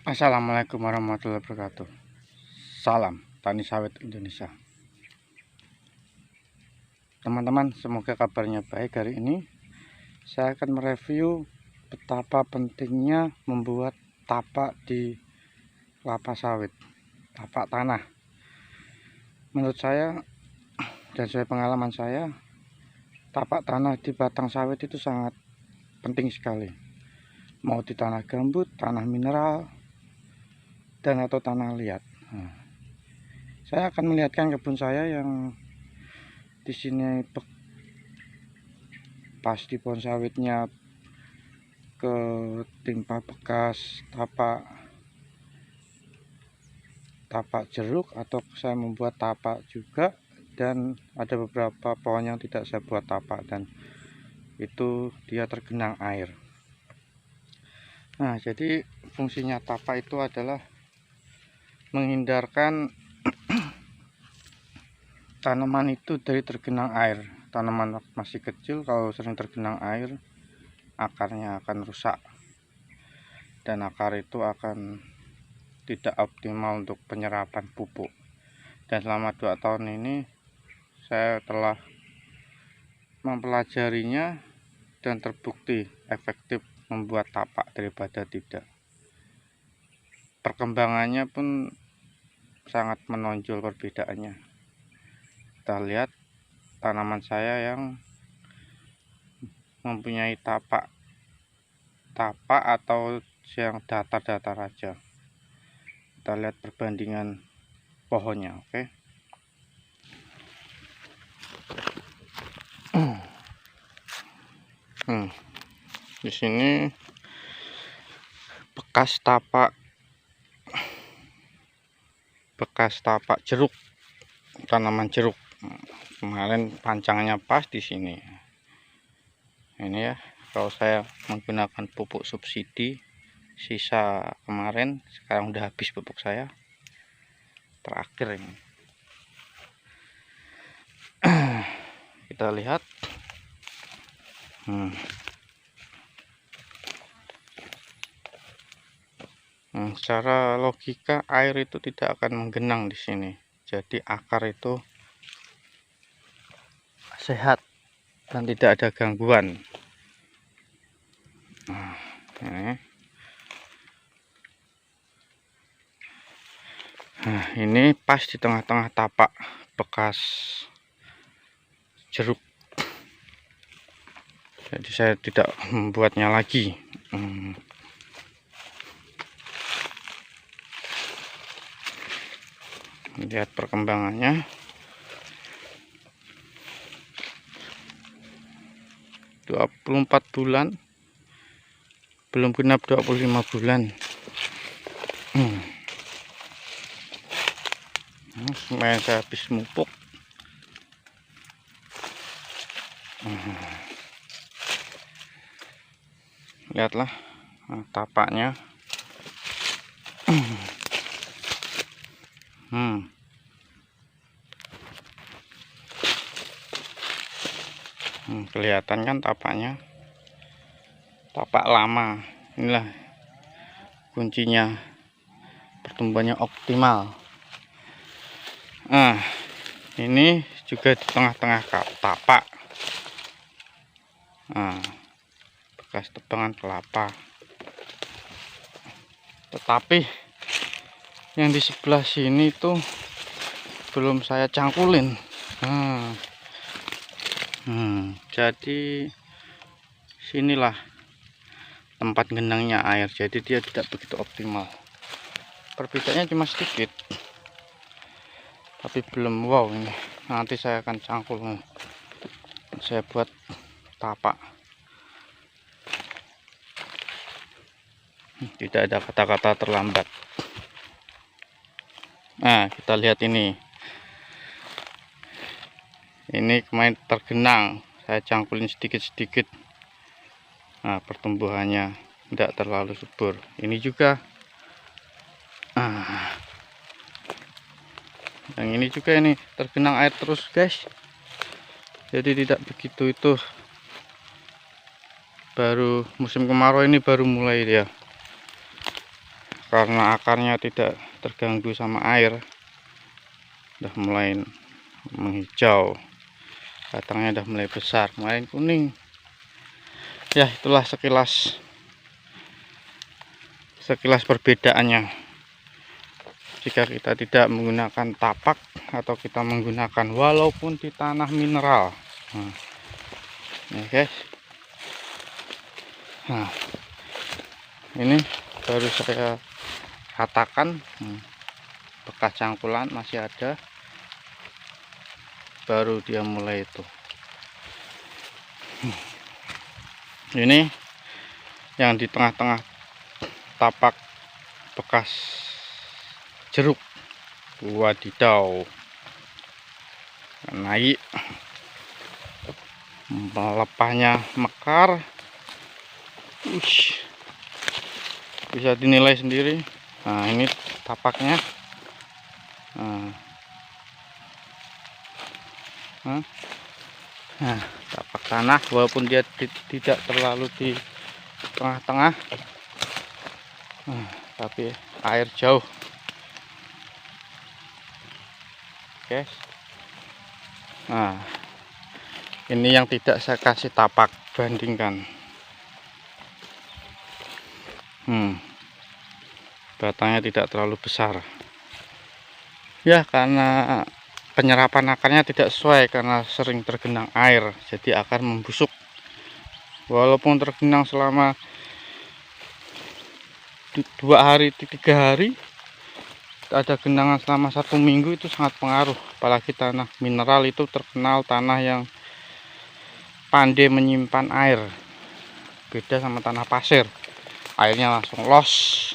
Assalamualaikum warahmatullahi wabarakatuh. Salam Tani Sawit Indonesia. Teman-teman, semoga kabarnya baik. Hari ini saya akan mereview betapa pentingnya membuat tapak di kelapa sawit, tapak tanah. Menurut saya dan sesuai pengalaman saya, tapak tanah di batang sawit itu sangat penting sekali. Mau di tanah gambut, tanah mineral, dan atau tanah liat. Saya akan melihatkan kebun saya yang di sini pas di pohon sawitnya ketimpa bekas tapak jeruk, atau saya membuat tapak juga, dan ada beberapa pohon yang tidak saya buat tapak dan itu dia tergenang air. Nah, jadi fungsinya tapak itu adalah menghindarkan tanaman itu dari tergenang air. Tanaman masih kecil, kalau sering tergenang air, akarnya akan rusak dan akar itu akan tidak optimal untuk penyerapan pupuk. Dan selama 2 tahun ini saya telah mempelajarinya dan terbukti efektif membuat tapak daripada tidak. Perkembangannya pun sangat menonjol perbedaannya. Kita lihat tanaman saya yang mempunyai tapak atau yang datar-datar aja. Kita lihat perbandingan pohonnya, oke. Di sini bekas tapak jeruk, tanaman jeruk. Kemarin pancangnya pas di sini. Ini ya, kalau saya menggunakan pupuk subsidi sisa kemarin, sekarang udah habis pupuk saya terakhir ini. Kita lihat. Secara logika air itu tidak akan menggenang di sini. Jadi akar itu sehat dan tidak ada gangguan. Ini pas di tengah-tengah tapak bekas jeruk. Jadi saya tidak membuatnya lagi. Lihat perkembangannya. 24 bulan, belum genap 25 bulan. Semuanya saya habis mupuk. Lihatlah tapaknya. Kelihatan kan tapaknya, tapak lama. Inilah kuncinya pertumbuhannya optimal. Ini juga di tengah-tengah tapak, bekas tebangan kelapa. Tetapi yang di sebelah sini tuh belum saya cangkulin. Jadi sinilah tempat genangnya air, jadi dia tidak begitu optimal. Perbedaannya cuma sedikit, tapi belum wow. Ini nanti saya akan cangkul, saya buat tapak. Tidak ada kata-kata terlambat. Nah, kita lihat ini kemarin tergenang, saya cangkulin sedikit-sedikit. Nah, pertumbuhannya tidak terlalu subur. Ini juga, yang ini juga ini tergenang air terus, guys. Jadi tidak begitu itu. Baru musim kemarau ini baru mulai dia. karena akarnya tidak terganggu sama air, udah mulai menghijau, batangnya udah mulai besar, mulai kuning. Ya, itulah sekilas perbedaannya jika kita tidak menggunakan tapak atau kita menggunakan walaupun di tanah mineral. Nah, ya guys, nah ini baru saya katakan, bekas cangkulan masih ada, baru dia mulai itu. Ini yang di tengah-tengah tapak bekas jeruk. Wadidaw, naik, melepahnya mekar. Bisa dinilai sendiri. Nah, ini tapaknya. Nah, tapak tanah walaupun dia tidak terlalu di tengah-tengah, tapi air jauh. Oke. Nah, ini yang tidak saya kasih tapak, bandingkan. Batangnya tidak terlalu besar. Ya, karena penyerapan akarnya tidak sesuai karena sering tergenang air, jadi akar membusuk. Walaupun tergenang selama 2 hari 3 hari, ada genangan selama 1 minggu, itu sangat pengaruh. Apalagi tanah mineral itu terkenal tanah yang pandai menyimpan air, beda sama tanah pasir, airnya langsung los.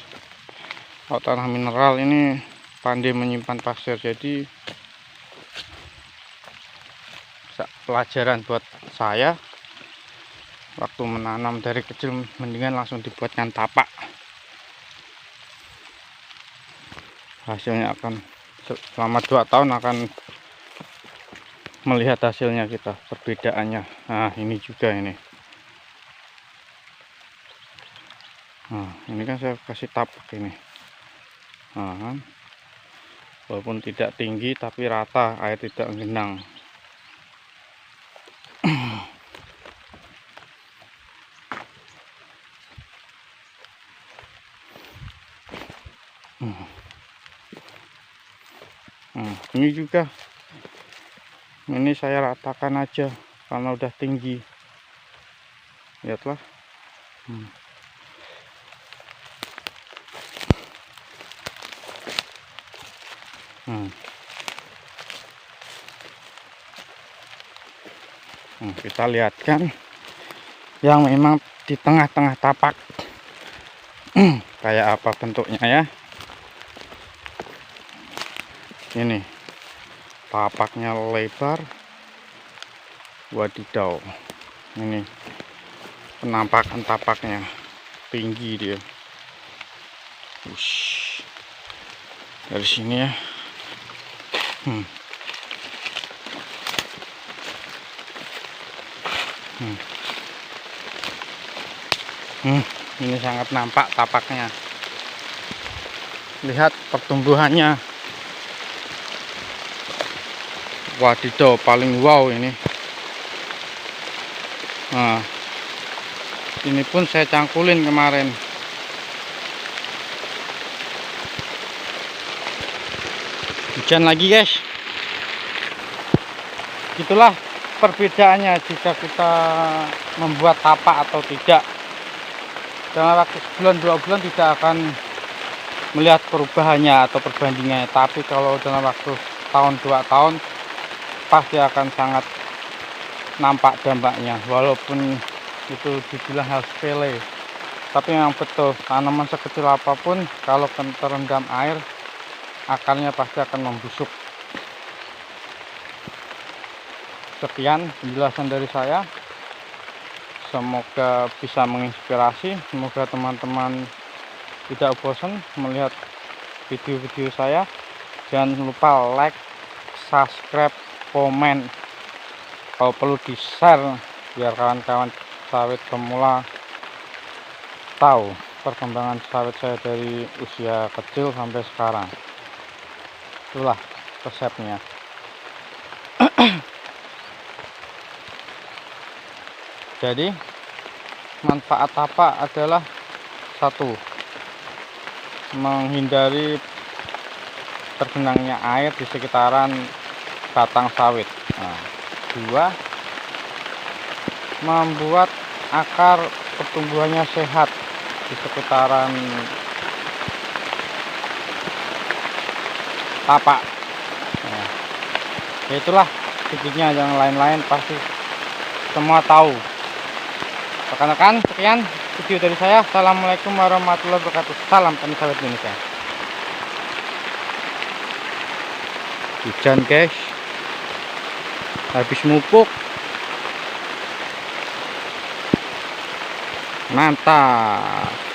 Kalau tanah mineral ini pandai menyimpan pasir, jadi pelajaran buat saya waktu menanam dari kecil, mendingan langsung dibuatkan tapak. Hasilnya akan selama 2 tahun akan melihat hasilnya kita, perbedaannya. Nah, ini juga ini. Nah, ini kan saya kasih tapak ini. Nah, walaupun tidak tinggi tapi rata, air tidak genang. Ini juga, ini saya ratakan aja karena udah tinggi. Lihatlah. Kita lihatkan yang memang di tengah-tengah tapak kayak apa bentuknya ya. Ini tapaknya lebar, wadidaw. Ini penampakan tapaknya tinggi dia. Dari sini ya. Ini sangat nampak tapaknya. Lihat pertumbuhannya. Wadidaw, paling wow ini. Nah, ini pun saya cangkulin kemarin. Hujan lagi guys. Itulah perbedaannya jika kita membuat tapak atau tidak. Dalam waktu sebulan 2 bulan tidak akan melihat perubahannya atau perbandingannya, tapi kalau dalam waktu tahun 2 tahun pasti akan sangat nampak dampaknya. Walaupun itu dibilang hal sepele, tapi memang betul, tanaman sekecil apapun kalau terendam air, akarnya pasti akan membusuk. Sekian penjelasan dari saya, semoga bisa menginspirasi, semoga teman-teman tidak bosan melihat video-video saya. Jangan lupa like, subscribe, komen, kalau perlu di share biar kawan-kawan sawit pemula tahu. perkembangan sawit saya dari usia kecil sampai sekarang. Itulah resepnya. Jadi manfaat tapak adalah satu, menghindari tergenangnya air di sekitaran batang sawit. Nah, dua, membuat akar pertumbuhannya sehat di sekitaran tapak. Nah, itulah sedikitnya, yang lain-lain pasti semua tahu. Rekan-rekan, sekian video dari saya. Assalamualaikum warahmatullahi wabarakatuh. Salam tani sawit Indonesia. Hujan guys, habis mupuk, mantap.